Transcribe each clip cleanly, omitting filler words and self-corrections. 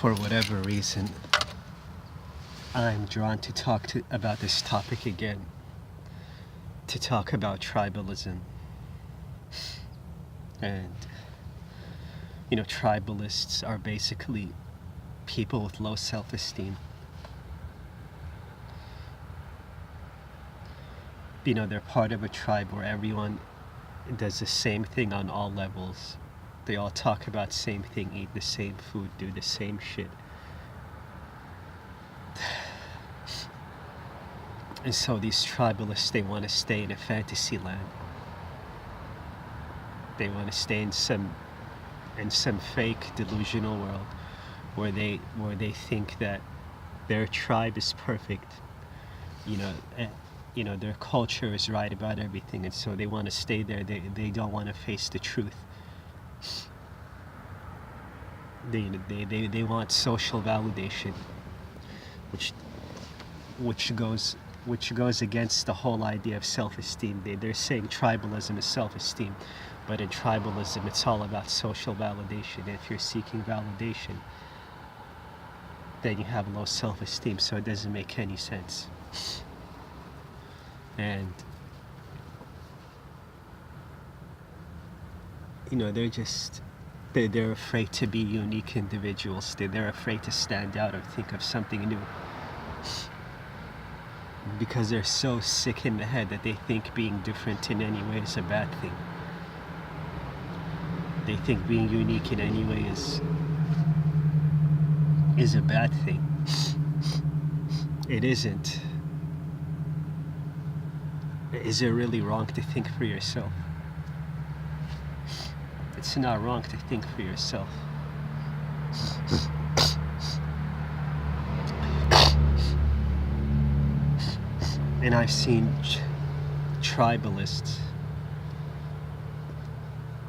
For whatever reason, I'm drawn to about this topic again, to talk about tribalism. And, tribalists are basically people with low self-esteem. They're part of a tribe where everyone does the same thing on all levels. They all talk about the same thing, eat the same food, do the same shit. And so these tribalists, they want to stay in a fantasy land. They want to stay in some fake delusional world where they think that their tribe is perfect. Their culture is right about everything, and so they want to stay there. They don't want to face the truth. They want social validation, which goes against the whole idea of self-esteem. They're saying tribalism is self-esteem, but in tribalism it's all about social validation. If you're seeking validation, then you have low self-esteem, so it doesn't make any sense. And they're afraid to be unique individuals. They're afraid to stand out or think of something new, because they're so sick in the head that they think being different in any way is a bad thing. They think being unique in any way is a bad thing. It isn't. Is it really wrong to think for yourself? It's not wrong to think for yourself. And I've seen tribalists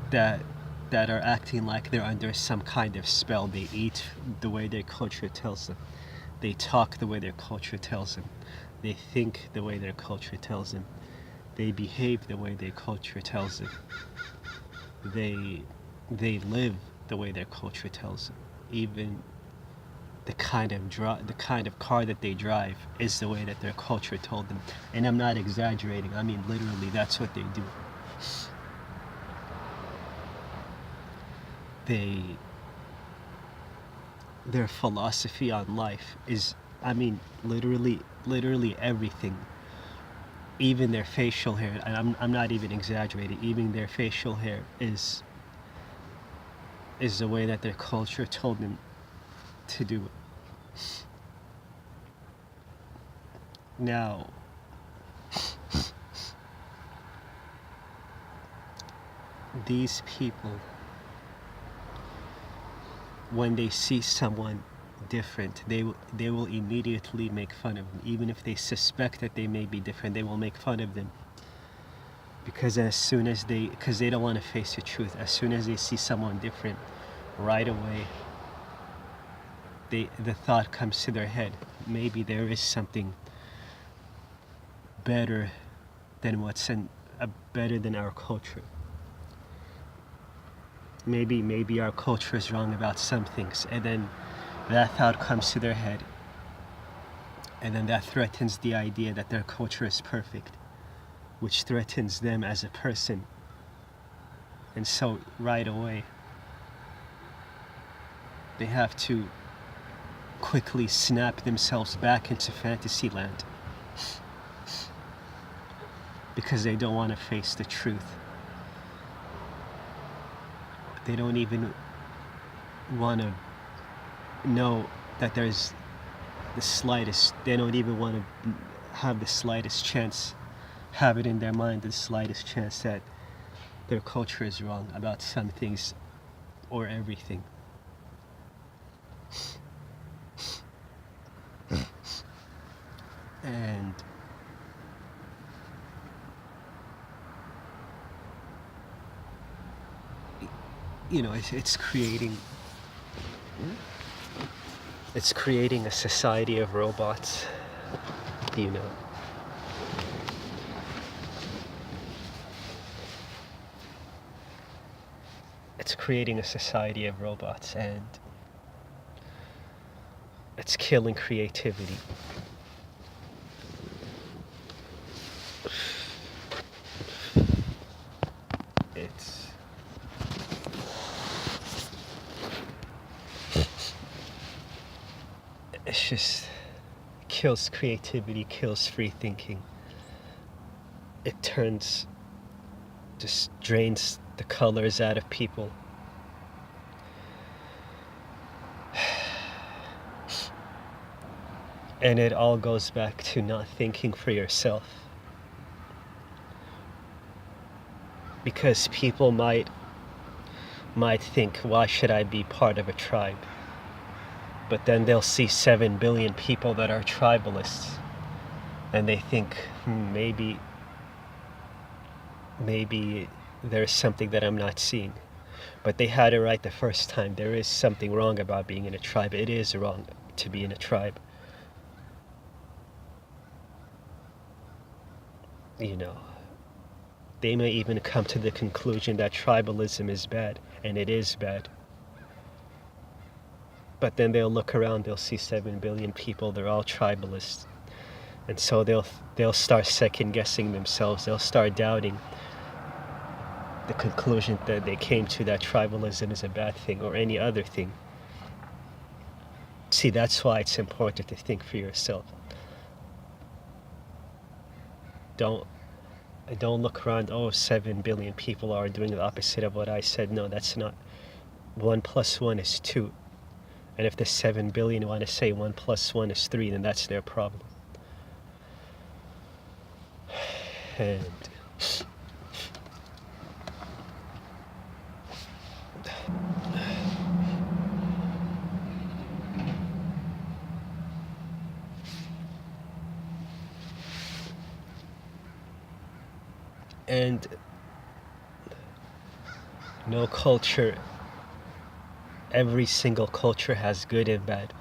that are acting like they're under some kind of spell. They eat the way their culture tells them. They talk the way their culture tells them. They think the way their culture tells them. They behave the way their culture tells them. They live the way their culture tells them. Even the kind of car that they drive is the way that their culture told them. And I'm not exaggerating. I mean, literally, that's what they do. Their philosophy on life is, literally everything. Even their facial hair, and I'm not even exaggerating, even their facial hair is the way that their culture told them to do it. Now, these people, when they see someone different, they will immediately make fun of them. Even if they suspect that they may be different, they will make fun of them, because they don't want to face the truth. As soon as they see someone different, right away the thought comes to their head, maybe there is something better than better than our culture. Maybe our culture is wrong about some things, and then that thought comes to their head, and then that threatens the idea that their culture is perfect, which threatens them as a person. And so right away they have to quickly snap themselves back into fantasy land, because they don't want to face the truth. They don't even want to know that there's they don't even want to have have it in their mind, the slightest chance that their culture is wrong about some things or everything. And it's creating a society of robots. It's creating a society of robots, and It's killing creativity. It's just kills creativity, kills free thinking. It just drains the colors out of people. And it all goes back to not thinking for yourself. Because people might think, why should I be part of a tribe? But then they'll see 7 billion people that are tribalists, and they think, maybe there's something that I'm not seeing. But they had it right the first time. There is something wrong about being in a tribe. It is wrong to be in a tribe. You know, they may even come to the conclusion that tribalism is bad, and it is bad. But then they'll look around, they'll see 7 billion people, they're all tribalists. And so they'll start second guessing themselves. They'll start doubting the conclusion that they came to, that tribalism is a bad thing or any other thing. See, that's why it's important to think for yourself. Don't look around, 7 billion people are doing the opposite of what I said. No, that's not. 1 + 1 is 2. And if the 7 billion want to say 1 + 1 is 3, then that's their problem. And no culture, every single culture has good and bad.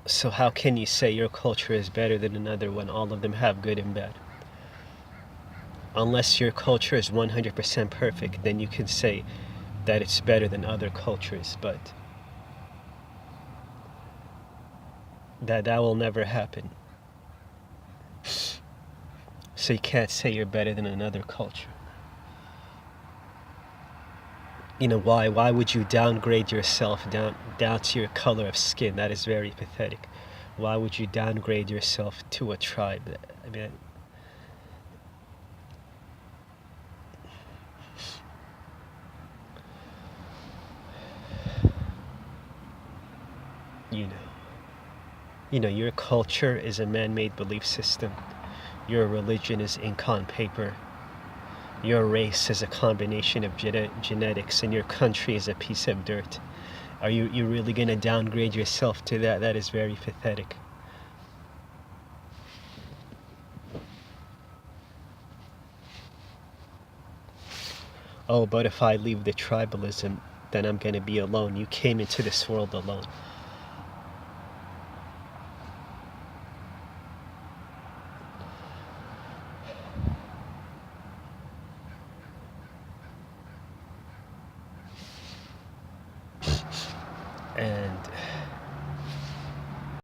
So how can you say your culture is better than another when all of them have good and bad? Unless your culture is 100% perfect, then you can say that it's better than other cultures, but that will never happen. So you can't say you're better than another culture. You know, why would you downgrade yourself down to your color of skin? That is very pathetic. Why would you downgrade yourself to a tribe? I mean, you know, your culture is a man-made belief system. Your religion is ink on paper. Your race is a combination of genetics, and your country is a piece of dirt. Are you really going to downgrade yourself to that? That is very pathetic. But if I leave the tribalism, then I'm going to be alone. You came into this world alone.